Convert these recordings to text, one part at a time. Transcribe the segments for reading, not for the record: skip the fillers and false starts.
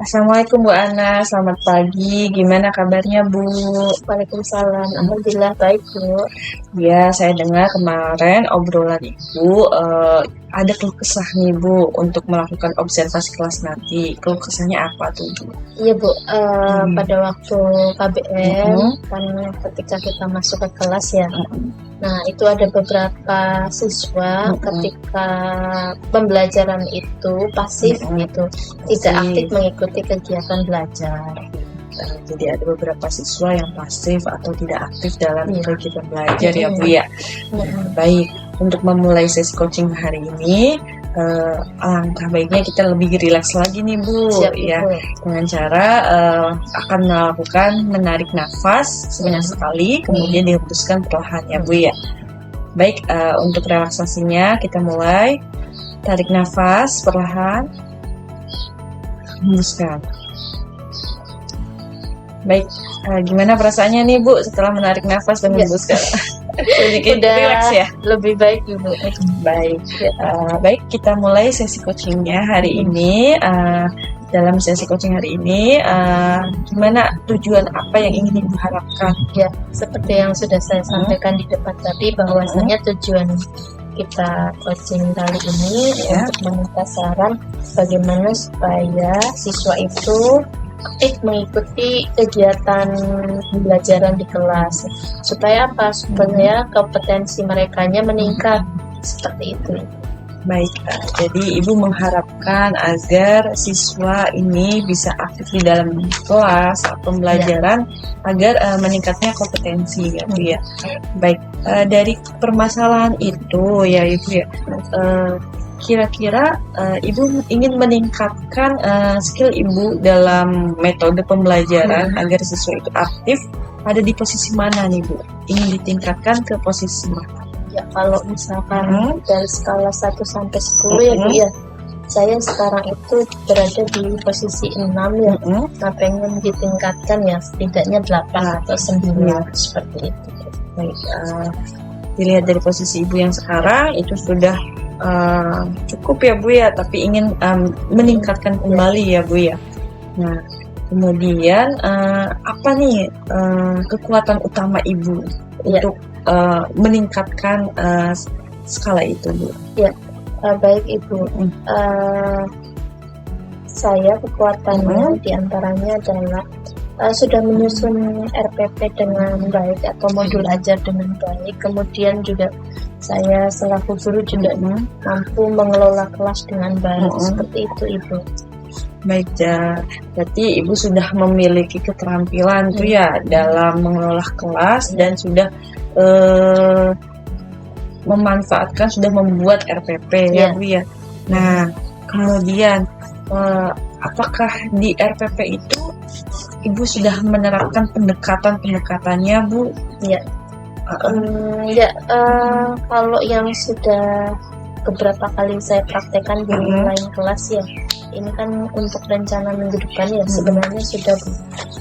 Assalamualaikum Bu Ana, selamat pagi. Gimana kabarnya Bu? Waalaikumsalam. Alhamdulillah baik, Bu. Ya, saya dengar kemarin obrolan Ibu ada keluh kesah nih Bu untuk melakukan observasi kelas nanti. Keluh kesahnya apa tuh Bu? Iya, Bu. Pada waktu KBM kan ketika kita masuk ke kelas ya. Nah, itu ada beberapa siswa ketika pembelajaran itu pasif gitu, tidak aktif mengikuti kegiatan belajar. Jadi ada beberapa siswa yang pasif atau tidak aktif dalam kegiatan belajar ya Bu ya. Baik, untuk memulai sesi coaching hari ini, alangkah baiknya kita lebih rileks lagi nih Bu. Siap, ya, Bu. dengan cara akan melakukan menarik nafas sebanyak sekali, kemudian dihembuskan perlahan ya Bu ya. Baik, untuk relaksasinya kita mulai. Tarik nafas perlahan, hembuskan. Baik, gimana perasaannya nih Bu setelah menarik nafas dan menghembuskan? Sedikit rileks ya? Lebih baik Ibu. Baik, baik kita mulai sesi coachingnya hari ini. Dalam sesi coaching hari ini, gimana tujuan apa yang ingin Ibu harapkan? Ya, seperti yang sudah saya sampaikan di depan tadi, bahwasanya tujuan kita coaching kali ini untuk meminta saran bagaimana supaya siswa itu aktif mengikuti kegiatan pembelajaran di kelas, supaya apa? Supaya kompetensi merekanya meningkat, seperti itu. Baik, jadi Ibu mengharapkan agar siswa ini bisa aktif di dalam kelas pembelajaran agar meningkatnya kompetensi ya Bu ya. Baik, dari permasalahan itu ya Ibu ya, kira-kira Ibu ingin meningkatkan skill Ibu dalam metode pembelajaran agar siswa itu aktif, ada di posisi mana nih Bu? Ingin ditingkatkan ke posisi mana? Ya, kalau misalkan dari skala 1 sampai 10 ya Bu ya, saya sekarang itu berada di posisi 6 ya. Nah, pengen ditingkatkan ya setidaknya 8 atau 9 seperti itu. Baik, dilihat dari posisi Ibu yang sekarang itu sudah cukup ya Bu ya, tapi ingin meningkatkan kembali ya Bu ya. Nah, kemudian apa nih kekuatan utama Ibu untuk meningkatkan skala itu Bu? Ya, baik Ibu. Saya kekuatannya diantaranya adalah sudah menyusun RPP dengan baik atau modul ajar dengan baik. Kemudian juga saya selaku guru juga mampu mengelola kelas dengan baik. Seperti itu Ibu. Baik, berarti Ibu sudah memiliki keterampilan tuh ya dalam mengelola kelas dan sudah memanfaatkan, sudah membuat RPP ya Bu ya. Nah, kemudian apakah di RPP itu Ibu sudah menerapkan pendekatan-pendekatannya Bu? Ya. Kalau yang sudah beberapa kali saya praktekkan di lain kelas ya, ini kan untuk rencana minggu depan ya, sebenarnya sudah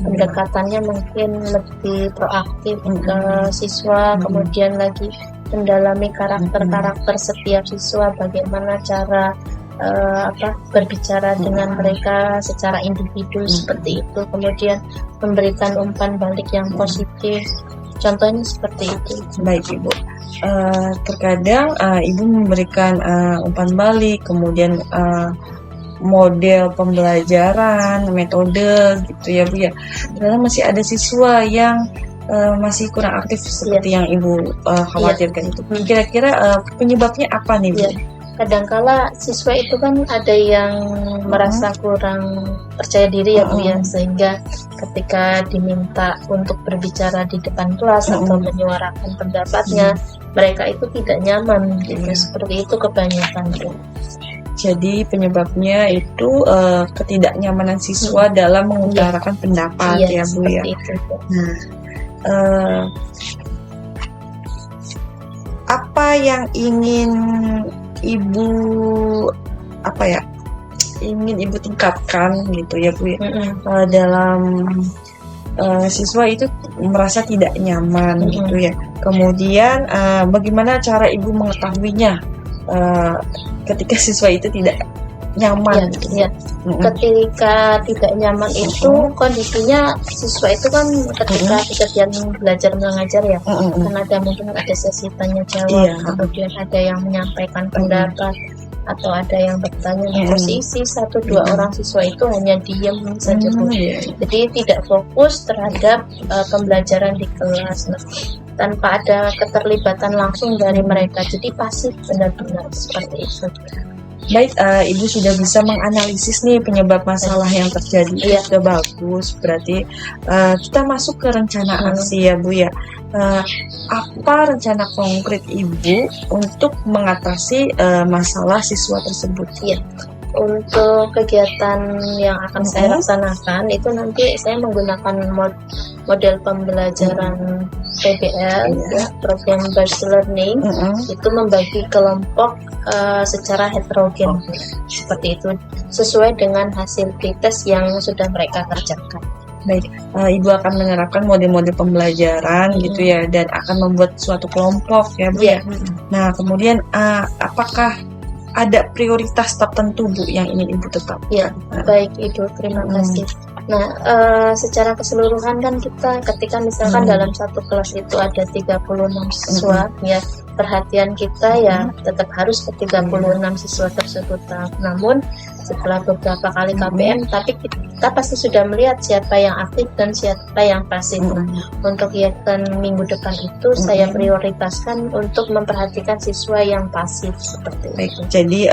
pendekatannya mungkin lebih proaktif ke siswa, kemudian lagi mendalami karakter-karakter setiap siswa, bagaimana cara berbicara dengan mereka secara individu seperti itu, kemudian memberikan umpan balik yang positif. Contohnya seperti itu. Baik Ibu, terkadang Ibu memberikan umpan balik, kemudian model pembelajaran, metode gitu ya Bu ya. Ternyata masih ada siswa yang masih kurang aktif seperti yang Ibu khawatirkan itu. Kira-kira penyebabnya apa nih Bu? Kadangkala siswa itu kan ada yang merasa kurang percaya diri ya Bu ya, sehingga ketika diminta untuk berbicara di depan kelas atau menyuarakan pendapatnya, mereka itu tidak nyaman gitu. Seperti itu kebanyakan Bu. Jadi penyebabnya itu ketidaknyamanan siswa dalam mengutarakan pendapat ya Bu ya. Itu. Nah, apa yang ingin Ibu tingkatkan gitu ya Bu ya, dalam siswa itu merasa tidak nyaman gitu ya. Kemudian bagaimana cara Ibu mengetahuinya ketika siswa itu tidak nyaman. Ya. Ketika tidak nyaman itu kondisinya siswa itu kan ketika kejadian belajar mengajar ya, kan ada mungkin ada sesi tanya jawab, kemudian ada yang menyampaikan pendapat atau ada yang bertanya. Posisi 1-2 orang siswa itu hanya diam saja, jadi tidak fokus terhadap pembelajaran di kelas. Nah, tanpa ada keterlibatan langsung dari mereka, jadi pasif benar-benar seperti itu. Baik, Ibu sudah bisa menganalisis nih penyebab masalah yang terjadi. Sudah bagus, berarti kita masuk ke rencana aksi ya Bu ya. Apa rencana konkret Ibu untuk mengatasi masalah siswa tersebut? Iya. Untuk kegiatan yang akan saya laksanakan itu nanti saya menggunakan model pembelajaran PBL, ya, program based learning, itu membagi kelompok secara heterogen, seperti itu, sesuai dengan hasil pretest yang sudah mereka kerjakan. Baik, Ibu akan menerapkan model-model pembelajaran gitu ya, dan akan membuat suatu kelompok ya Bu ya. Nah, kemudian apakah ada prioritas tertentu Bu yang ingin Ibu tetapkan? Ya, baik Ibu, terima kasih. Nah, secara keseluruhan kan kita ketika misalkan dalam satu kelas itu ada 36 siswa, ya perhatian kita ya tetap harus ke 36 siswa tersebut. Namun setelah beberapa kali KBM, tapi kita pasti sudah melihat siapa yang aktif dan siapa yang pasif. Untuk kegiatan minggu depan itu saya prioritaskan untuk memperhatikan siswa yang pasif seperti itu. Jadi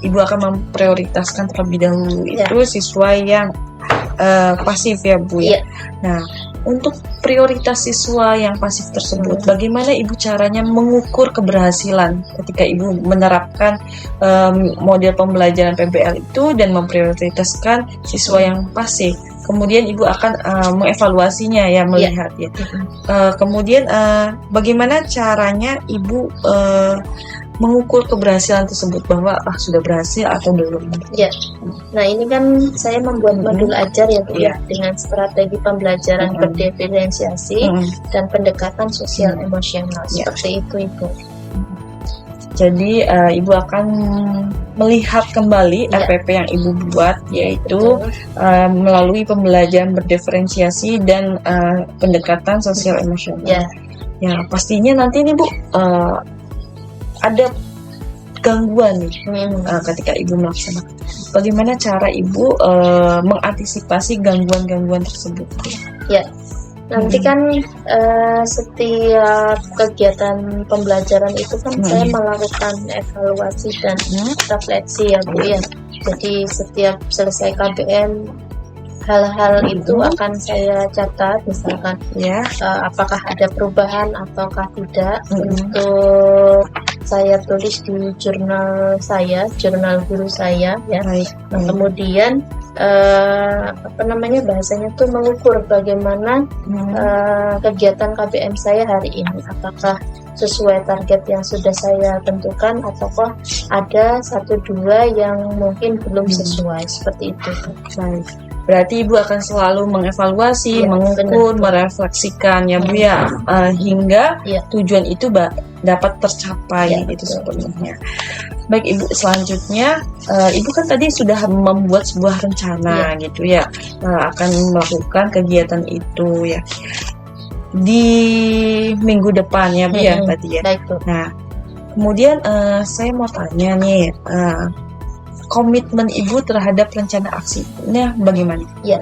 Ibu akan memprioritaskan terlebih dahulu itu siswa yang pasif ya Bu ya. Nah, untuk prioritas siswa yang pasif tersebut, bagaimana Ibu caranya mengukur keberhasilan ketika Ibu menerapkan model pembelajaran PBL itu dan memprioritaskan siswa yang pasif? Kemudian Ibu akan mengevaluasinya ya, melihat ya. Kemudian bagaimana caranya Ibu mengukur keberhasilan tersebut, bahwa sudah berhasil atau belum? Ya, nah ini kan saya membuat modul ajar ya Bu ya, dengan strategi pembelajaran berdiferensiasi dan pendekatan sosial emosional seperti itu Ibu. Jadi Ibu akan melihat kembali RPP yang Ibu buat, yaitu melalui pembelajaran berdiferensiasi dan pendekatan sosial emosional. Ya, pastinya nanti nih Bu ada gangguan nih ketika Ibu melaksanakan. Bagaimana cara Ibu mengantisipasi gangguan-gangguan tersebut? Ya, nanti kan setiap kegiatan pembelajaran itu kan saya melakukan evaluasi dan refleksi ya Bu ya. Jadi setiap selesai KBM, hal-hal itu akan saya catat, misalkan apakah ada perubahan ataukah tidak, untuk saya tulis di jurnal saya, jurnal guru saya ya. Nah, kemudian bahasanya tuh mengukur bagaimana kegiatan KBM saya hari ini, apakah sesuai target yang sudah saya tentukan ataukah ada 1-2 yang mungkin belum sesuai, seperti itu. Berarti Ibu akan selalu mengevaluasi, mengukur, merefleksikan ya Bu ya, hingga tujuan itu dapat tercapai gitu sebenarnya. Baik Ibu, selanjutnya Ibu kan tadi sudah membuat sebuah rencana gitu ya, akan melakukan kegiatan itu ya di minggu depan ya Bu ya, berarti ya. Nah, kemudian saya mau tanya nih, komitmen Ibu terhadap rencana aksinya bagaimana? Ya,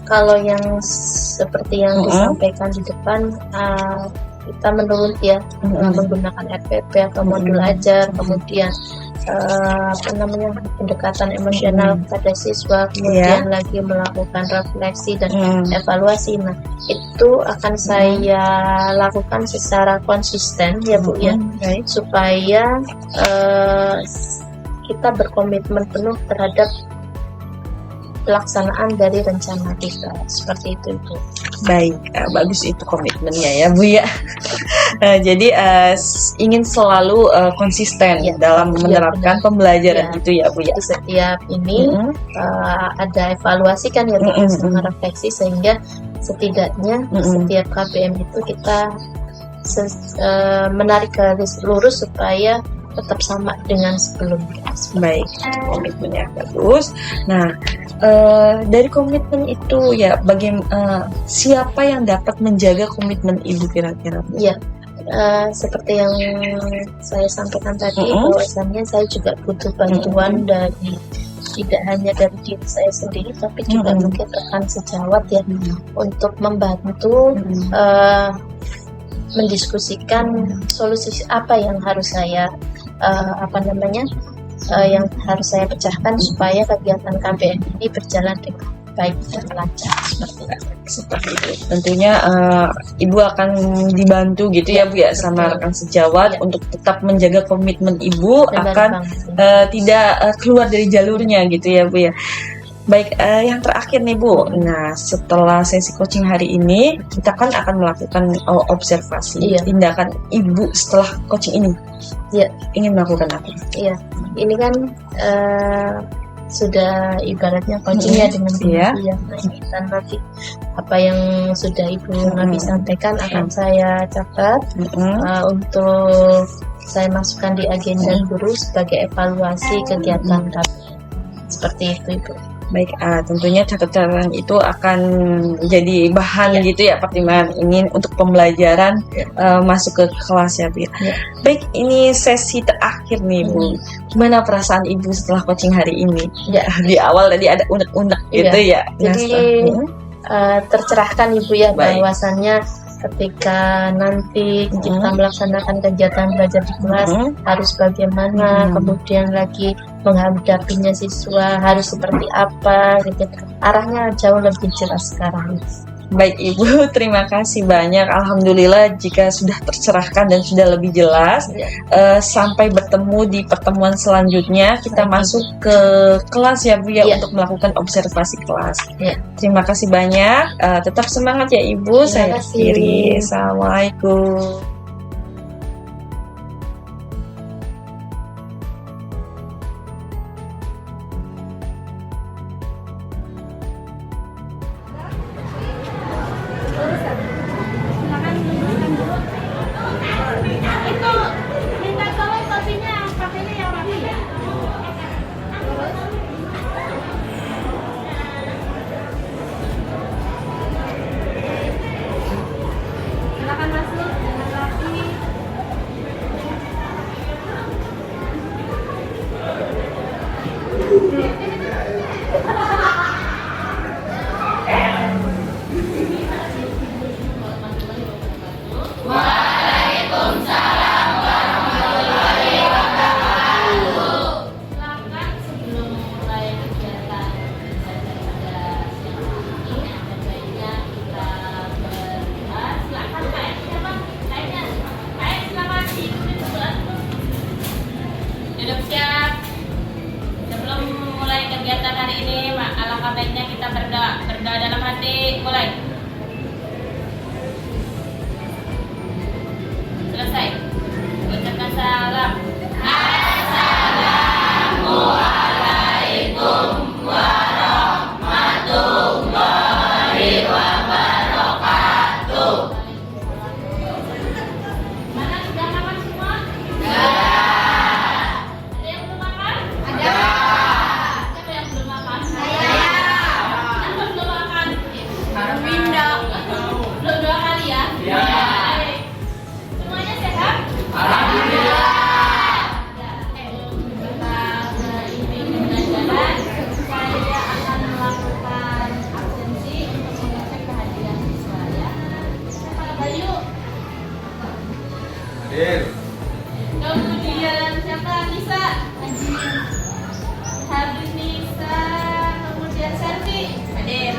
kalau yang seperti yang disampaikan di depan, kita menurut ya menggunakan RPP atau modul ajar, kemudian pendekatan emosional pada siswa, kemudian lagi melakukan refleksi dan evaluasi. Nah, itu akan saya lakukan secara konsisten ya Bu ya, supaya kita berkomitmen penuh terhadap pelaksanaan dari rencana kita, seperti itu Bu. Baik, bagus itu komitmennya ya Bu ya. Jadi ingin selalu konsisten dalam menerapkan pembelajaran itu ya Bu ya. Di setiap ini ada evaluasi kan ya Bu, sama refleksi, sehingga setidaknya setiap KBM itu kita menarik garis lurus supaya tetap sama dengan sebelumnya. Baik, komitmennya bagus. Nah, dari komitmen itu ya, siapa yang dapat menjaga komitmen ibu kira-kira? Ya, seperti yang saya sampaikan tadi, bahwasannya saya juga butuh bantuan dari tidak hanya dari diri saya sendiri, tapi juga mungkin rekan sejawat ya, untuk membantu mendiskusikan solusi apa yang harus saya yang harus saya pecahkan supaya kegiatan KBM ini berjalan dengan baik dan lancar seperti itu. Tentunya ibu akan dibantu gitu ya Bu ya sama rekan sejawat untuk tetap menjaga komitmen ibu akan tidak keluar dari jalurnya gitu ya Bu ya. Baik, yang terakhir nih Bu. Nah, setelah sesi coaching hari ini, kita kan akan melakukan observasi tindakan ibu setelah coaching ini. Iya. Ingin melakukan apa? Iya, ini kan sudah ibaratnya coachingnya dengan diri ya. Nah, kita nanti apa yang sudah Ibu Nabi sampaikan akan saya catat untuk saya masukkan di agenda guru sebagai evaluasi kegiatan kami. Seperti itu Ibu. Baik, tentunya catatan itu akan jadi bahan gitu ya, pertimbangan ini untuk pembelajaran masuk ke kelas ya Bu. Baik, ini sesi terakhir nih Bu. Gimana perasaan Ibu setelah coaching hari ini? Ya, di awal tadi ada unek-unek gitu ya. Jadi tercerahkan Ibu ya, bahwasannya ketika nanti kita melaksanakan kegiatan belajar di kelas harus bagaimana, kemudian lagi menghadapinya siswa harus seperti apa gitu. Arahnya jauh lebih jelas sekarang. Baik Ibu, terima kasih banyak. Alhamdulillah jika sudah tercerahkan dan sudah lebih jelas. Sampai bertemu di pertemuan selanjutnya. Kita masuk ke kelas ya Bu ya, untuk melakukan observasi kelas. Terima kasih banyak. Tetap semangat ya Ibu. Saya akhiri. Assalamualaikum. Kegiatan hari ini, alangkah baiknya kita berdoa dalam hati. Mulai. Selesai. Ucapkan salam. Assalamualaikum warahmatullahi wabarakatuh. Mana sudah makan semua? Sudah. Ada yang belum makan? Ada. Belum 2 kali ya? Semuanya sehat? Alhamdulillah. Ini pembelajaran, saya akan melakukan absensi untuk mengecek kehadiran siswa ya. Pak Bayu. Hadir. Kemudian siapa? Nisa. Hadir Nisa. Kemudian Selvi. Hadir.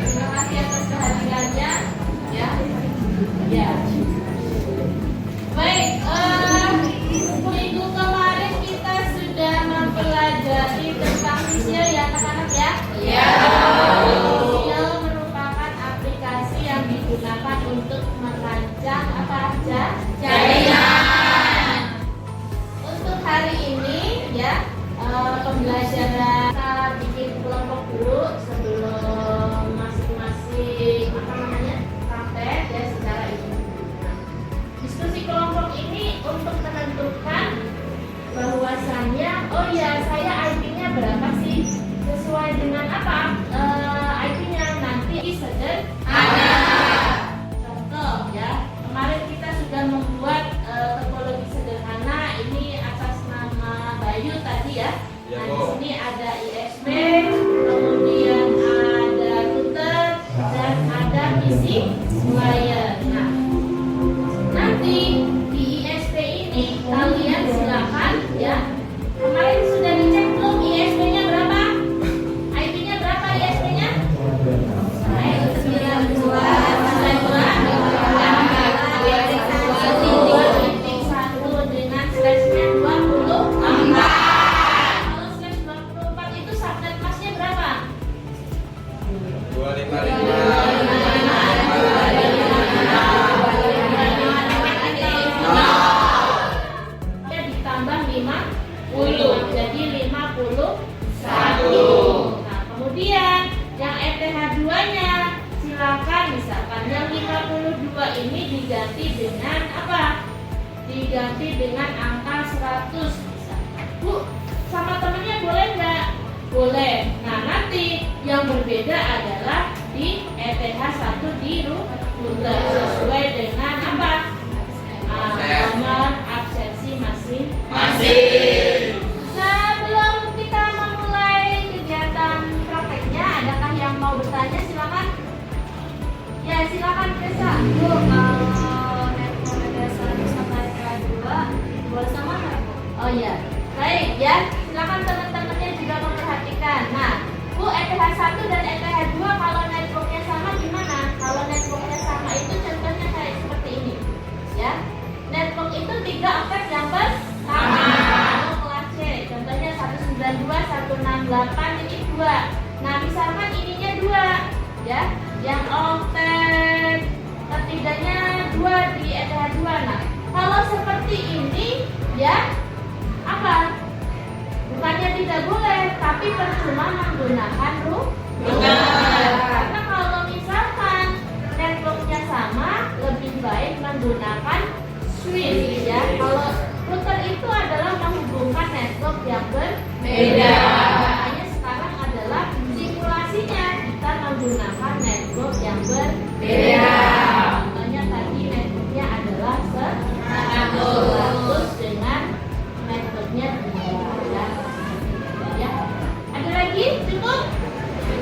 Terima kasih atas kehadirannya. Ya. Baik, minggu kemarin kita sudah mempelajari tentang Sisial ya anak-anak ya. Iya. Sisial merupakan aplikasi yang digunakan untuk merancang apa aja? Jaringan. layar. Nah, nanti di ISP ini kalian silakan ya. Kemarin sudah dicek belum ISP-nya berapa? IP-nya berapa ISP-nya? 92.1 dengan slashnya 24. Kalau slash 24 itu subnet masnya berapa? 255. Ya, ditambah 50, jadi 51. Nah, kemudian yang ETH2-nya silakan misalkan yang 52 ini diganti dengan apa? Diganti dengan angka 100 misalkan. Bu, sama temennya boleh nggak? Boleh. Nah, nanti yang berbeda adalah di ETH1 di router sesuai dengan apa? Nomor absensi masing-masing. Sebelum kita memulai kegiatan prakteknya, adakah yang mau bertanya? Silakan. Ya, silakan Kesa. Bu, kalau network ETH1 sama ETH2 boleh sama nggak, Bu? Oh iya, baik ya. Silakan teman-temannya juga memperhatikan. Nah, Bu, ETH1 dan ETH2 kalau networknya sama gimana? Kalau networknya sama itu contohnya kayak seperti ini, ya. Network itu 3 oktet yang bersama. Kalau kelas C, contohnya 192.168 ini 2. Nah, misalkan ininya 2, ya. Yang oktet ketiganya 2 di ETH2. Nah, kalau seperti ini, ya, apa? Bukannya tidak boleh, tapi percuma menggunakan router. Karena kalau misalkan networknya sama, lebih baik menggunakan switch, ya. Kalau router itu adalah menghubungkan network yang berbeda. Makanya sekarang adalah simulasinya kita menggunakan network yang berbeda. Contohnya tadi networknya adalah 100 dengan networknya 2, ya. Ada lagi? Cukup?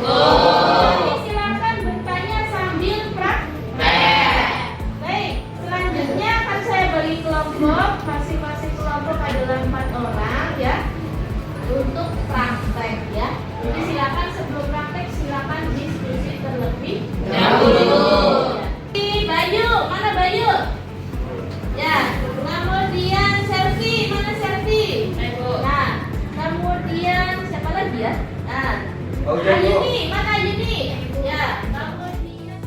Jadi silakan bertanya sambil praktek. Baik, selanjutnya akan saya bagi kelompok. Masing-masing kelompok adalah 4 orang, ya, untuk praktek, ya. Jadi silakan sebelum praktek silakan diskusi terlebih dahulu. Bayu, mana Bayu? Ya, kemudian Selfie, mana Selfie? Nah, kemudian siapa lagi ya? Nah, Ayuni, mana Ayuni? Ya, kemudian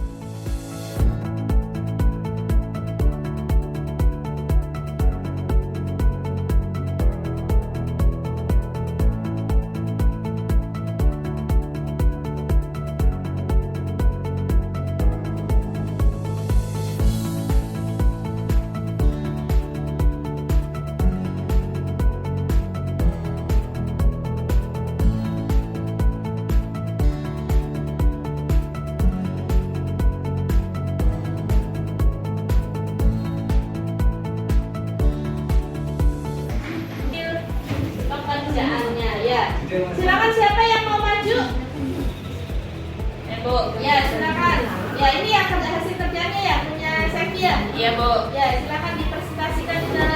pekerjaannya, ya. Silakan siapa yang mau maju? Bu. Ya, silakan. Ya, ini akan hasil kerjanya ya, punya Sefi ya? Iya, Bu. Ya, silakan dipresentasikan ke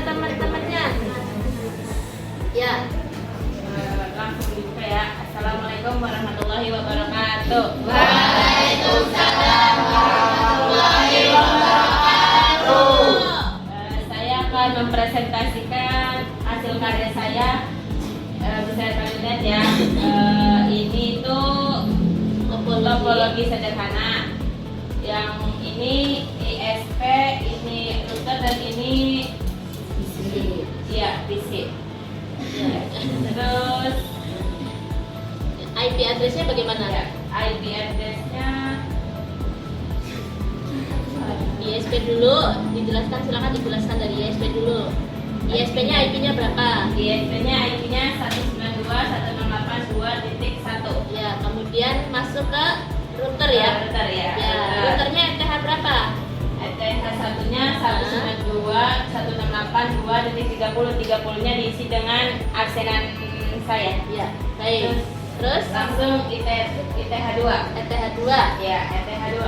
teman-temannya. Ya. Langsung buka ya. Assalamualaikum warahmatullahi wabarakatuh. Waalaikumsalam warahmatullahi wabarakatuh. Saya akan mempresentasikan hasil karya saya. Bisa kalian lihat ya. Ini tuh topologi sederhana. Yang ini ISP, ini router, dan ini PC. Ya, PC. Ya. Terus IP addressnya bagaimana? ya, IP addressnya ISP dulu, dijelaskan, silakan dijelaskan dari ISP dulu. ISP-nya IP-nya berapa? ISP-nya IP-nya 192.168.2.1. Ya, kemudian masuk ke router ya. Router ya. Ya, routernya ETH berapa? ETH satunya 192.168.2.30. 30-nya diisi dengan aksenan saya. Ya, baik. Terus Terus langsung ITH 2. ETH 2. Ya, ETH 2.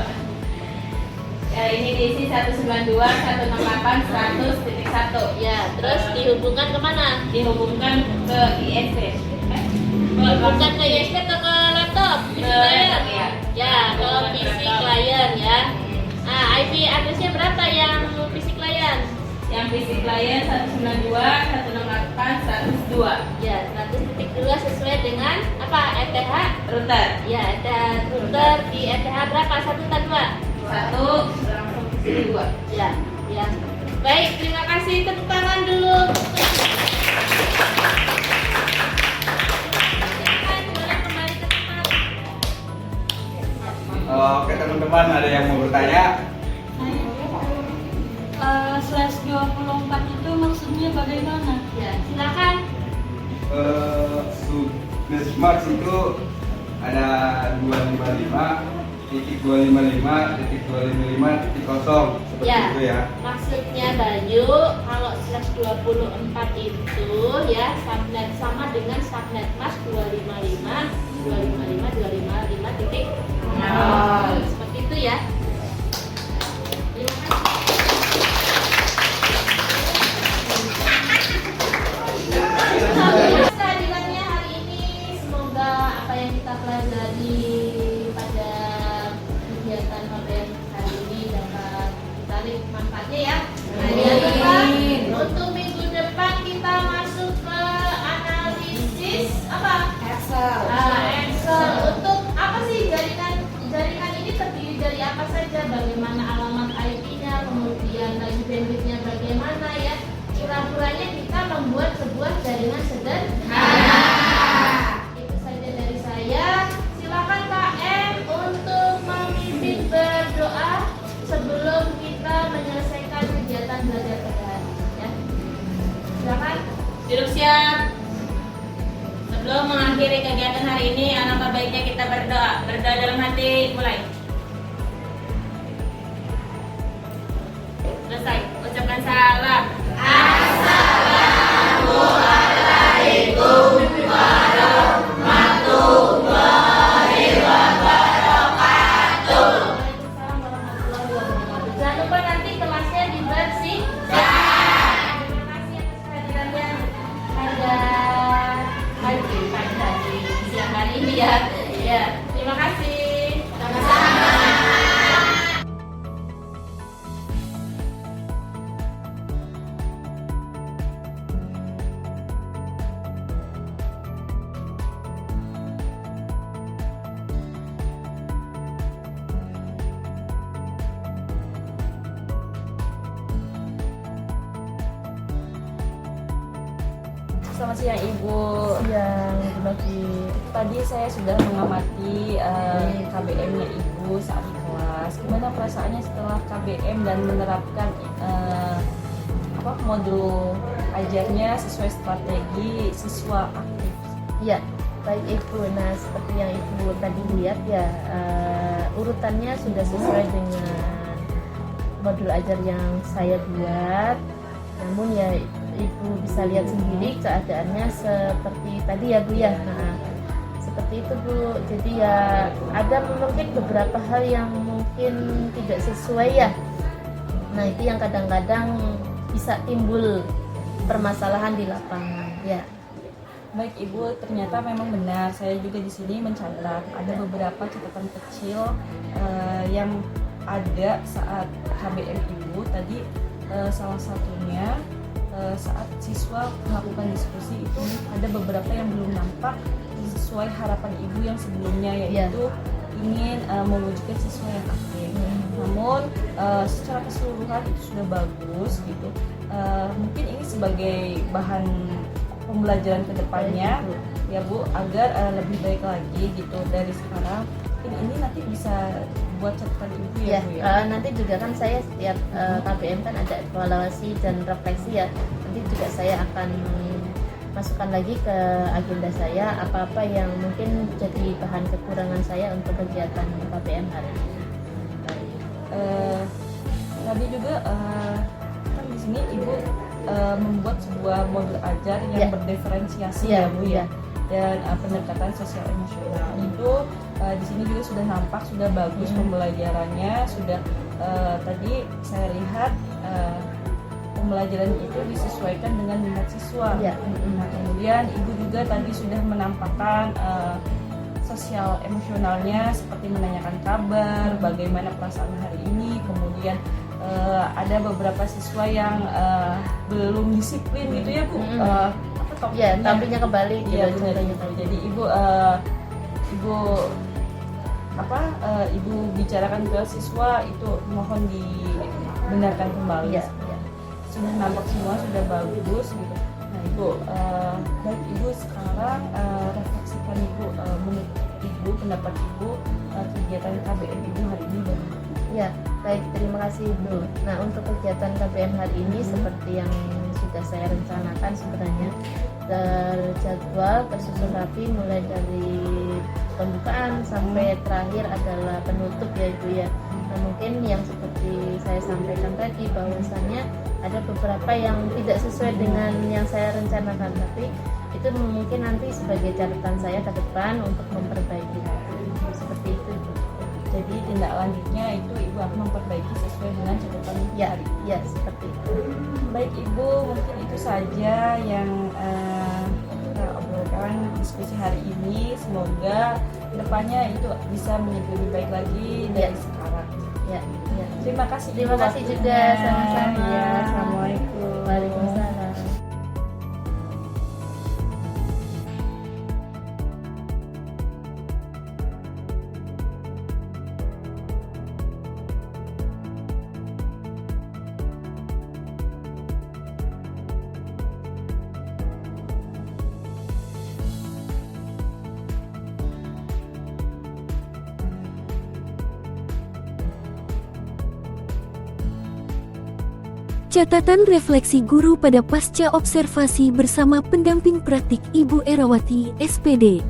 Ya, ini diisi 192, 168, 100.1. Ya, terus dihubungkan kemana? Dihubungkan ke ISP. Dihubungkan ke ISP atau ke laptop? PC client? Ya, ke PC client ya. Nah, IP addressnya berapa yang PC client? Yang PC client 192, 168, 102. Ya, 100.2 sesuai dengan apa? ETH router. Ya, ETH router di ETH berapa? 1 atau 2? 1, langsung PC 2. Ya, ya. Baik, terima kasih. Tepuk tangan dulu. Silakan, boleh kembali ke tempat. Oke teman-teman, ada yang mau bertanya? Slash 24 itu maksudnya bagaimana? Ya, silakan. Subnetmax itu ada 255.255.255.0 seperti Ya. itu ya. Maksudnya Bayu, kalau slash 24 itu ya subnet sama dengan subnet mas 255.255.0. Seperti itu ya. Terima kasih. Kehadirannya hari ini, semoga apa yang kita pelajari pada kegiatan KBM hari ini dapat ditarik manfaatnya ya. Nah, jangan lupa untuk minggu depan kita masuk ke analisis apa? Excel. Excel. Untuk apa sih jaringan ini terdiri dari apa saja? Bagaimana alamat IP-nya, kemudian lagi bandwidth-nya bagaimana ya? Pura-puranya kita membuat sebuah jaringan sederhana. Itu saja dari saya. Silakan Kak M untuk memimpin berdoa sebelum kita menyelesaikan kegiatan belajar pada hari ini, ya. Silakan. Duduk siap. Sebelum mengakhiri kegiatan hari ini, alangkah baiknya kita berdoa. Berdoa dalam hati, mulai. Selesai. Ucapkan salam. Waalaikumsalam warahmatullahi wabarakatuh. Jangan lupa nanti kelasnya dibersihkan. Terima kasih atas kehadirannya pada siang hari ini ya. Ya, terima kasih. Sama-sama. Selamat siang Ibu. Yang dibagi Tadi saya sudah mengamati KBM-nya Ibu saat di kelas. Gimana perasaannya setelah KBM dan menerapkan modul ajarnya sesuai strategi siswa aktif? ya, baik Ibu. Nah, seperti yang Ibu tadi lihat ya, urutannya sudah sesuai dengan modul ajar yang saya buat. Namun ya Ibu bisa lihat sendiri keadaannya seperti tadi ya Bu ya. Nah, seperti itu Bu. Jadi ya ada mungkin beberapa hal yang mungkin tidak sesuai ya. Nah, itu yang kadang-kadang bisa timbul permasalahan di lapangan ya. Baik Ibu, ternyata memang benar. Saya juga di sini mencatat ada beberapa catatan kecil yang ada saat KBM Ibu. Tadi salah satunya saat siswa melakukan diskusi itu ada beberapa yang belum nampak sesuai harapan Ibu yang sebelumnya, yaitu ingin mewujudkan siswa yang aktif. Namun secara keseluruhan itu sudah bagus gitu. Mungkin ini sebagai bahan pembelajaran kedepannya ya Bu, agar lebih baik lagi gitu dari sekarang. Mungkin ini nanti bisa buat catatan Ibu ya Bu ya. Nanti juga kan saya setiap KBM kan ada evaluasi dan refleksi ya. Nanti juga saya akan masukkan lagi ke agenda saya apa-apa yang mungkin jadi bahan kekurangan saya untuk kegiatan KBM hari ini. Tadi juga kan di sini Ibu membuat sebuah modul ajar yang berdiferensiasi ya Bu ya. dan pendekatan sosial emosional. Itu di sini juga sudah nampak, sudah bagus pembelajarannya, sudah tadi saya lihat pembelajaran itu disesuaikan dengan minat siswa. Ya. Nah, kemudian ibu juga tadi sudah menampakkan sosial emosionalnya seperti menanyakan kabar, bagaimana perasaan hari ini, kemudian ada beberapa siswa yang belum disiplin gitu ya Bu. Apa Ya, topiknya? tampilnya kembali Iya, gitu benar. contohnya. Jadi ibu bicarakan ke siswa itu mohon dibenarkan kembali. Iya, Sudah nampak semua sudah bagus gitu. Nah ibu, baik ibu sekarang refleksikan ibu menurut ibu, pendapat ibu kegiatan KBM ibu hari ini bagaimana? Ya, baik, terima kasih Ibu. Nah, untuk kegiatan KBM hari ini seperti yang sudah saya rencanakan sebenarnya terjadwal, tersusun rapi mulai dari pembukaan sampai terakhir adalah penutup ya Ibu ya. Nah, mungkin yang seperti saya sampaikan tadi bahwasannya ada beberapa yang tidak sesuai dengan yang saya rencanakan, tapi itu mungkin nanti sebagai catatan saya ke depan untuk memperbaiki seperti itu Ibu. Jadi tindak lanjutnya itu ibu akan memperbaiki sesuai dengan catatan Ya, hari. ya seperti itu. Baik ibu, mungkin itu saja yang kita obrolkan diskusi hari ini. Semoga kedepannya itu bisa menjadi lebih baik lagi dari sekarang. Ya, ya. Terima kasih. Terima Ibu kasih juga, waktunya. sama-sama. Ya, assalamualaikum. Waalaikumsalam. Catatan refleksi guru pada pasca observasi bersama pendamping praktik Ibu Erawati, SPD.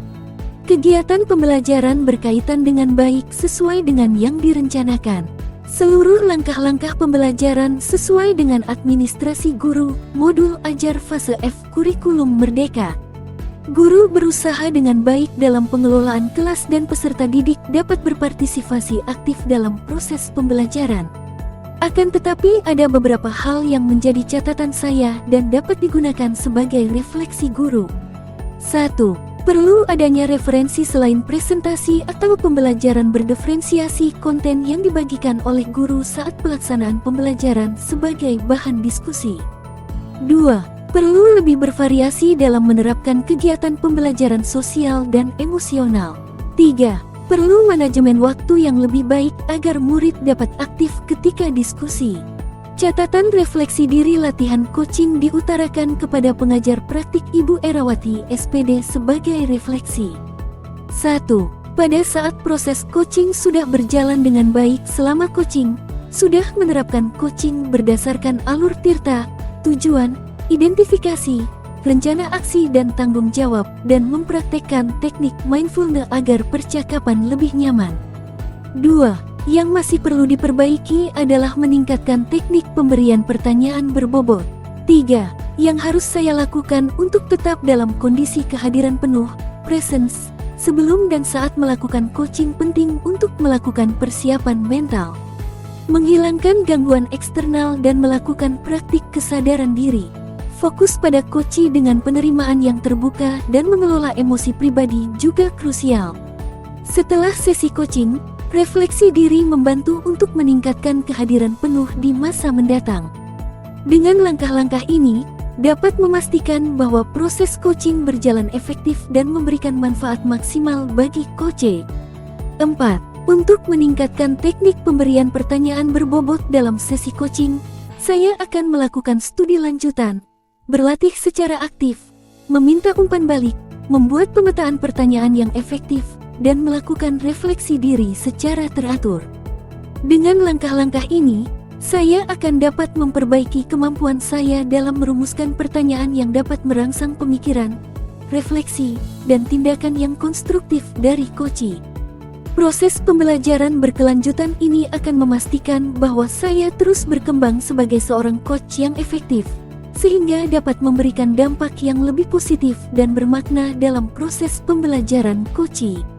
Kegiatan pembelajaran berkaitan dengan baik sesuai dengan yang direncanakan. Seluruh langkah-langkah pembelajaran sesuai dengan administrasi guru, modul ajar fase F kurikulum merdeka. Guru berusaha dengan baik dalam pengelolaan kelas dan peserta didik dapat berpartisipasi aktif dalam proses pembelajaran. Akan tetapi ada beberapa hal yang menjadi catatan saya dan dapat digunakan sebagai refleksi guru. 1. Perlu adanya referensi selain presentasi atau pembelajaran berdiferensiasi konten yang dibagikan oleh guru saat pelaksanaan pembelajaran sebagai bahan diskusi. 2. Perlu lebih bervariasi dalam menerapkan kegiatan pembelajaran sosial dan emosional. 3. Perlu manajemen waktu yang lebih baik agar murid dapat aktif ketika diskusi. Catatan refleksi diri latihan coaching diutarakan kepada pengajar praktik Ibu Erawati SPD sebagai refleksi. 1. Pada saat proses coaching sudah berjalan dengan baik selama coaching, sudah menerapkan coaching berdasarkan alur tirta, tujuan, identifikasi, rencana aksi dan tanggung jawab, dan mempraktekkan teknik mindfulness agar percakapan lebih nyaman. 2. Yang masih perlu diperbaiki adalah meningkatkan teknik pemberian pertanyaan berbobot. 3. Yang harus saya lakukan untuk tetap dalam kondisi kehadiran penuh, presence, sebelum dan saat melakukan coaching penting untuk melakukan persiapan mental. Menghilangkan gangguan eksternal dan melakukan praktik kesadaran diri. Fokus pada coaching dengan penerimaan yang terbuka dan mengelola emosi pribadi juga krusial. Setelah sesi coaching, refleksi diri membantu untuk meningkatkan kehadiran penuh di masa mendatang. Dengan langkah-langkah ini, dapat memastikan bahwa proses coaching berjalan efektif dan memberikan manfaat maksimal bagi coach. 4. Untuk meningkatkan teknik pemberian pertanyaan berbobot dalam sesi coaching, saya akan melakukan studi lanjutan, berlatih secara aktif, meminta umpan balik, membuat pemetaan pertanyaan yang efektif, dan melakukan refleksi diri secara teratur. Dengan langkah-langkah ini, saya akan dapat memperbaiki kemampuan saya dalam merumuskan pertanyaan yang dapat merangsang pemikiran, refleksi, dan tindakan yang konstruktif dari coach. Proses pembelajaran berkelanjutan ini akan memastikan bahwa saya terus berkembang sebagai seorang coach yang efektif, sehingga dapat memberikan dampak yang lebih positif dan bermakna dalam proses pembelajaran Koci.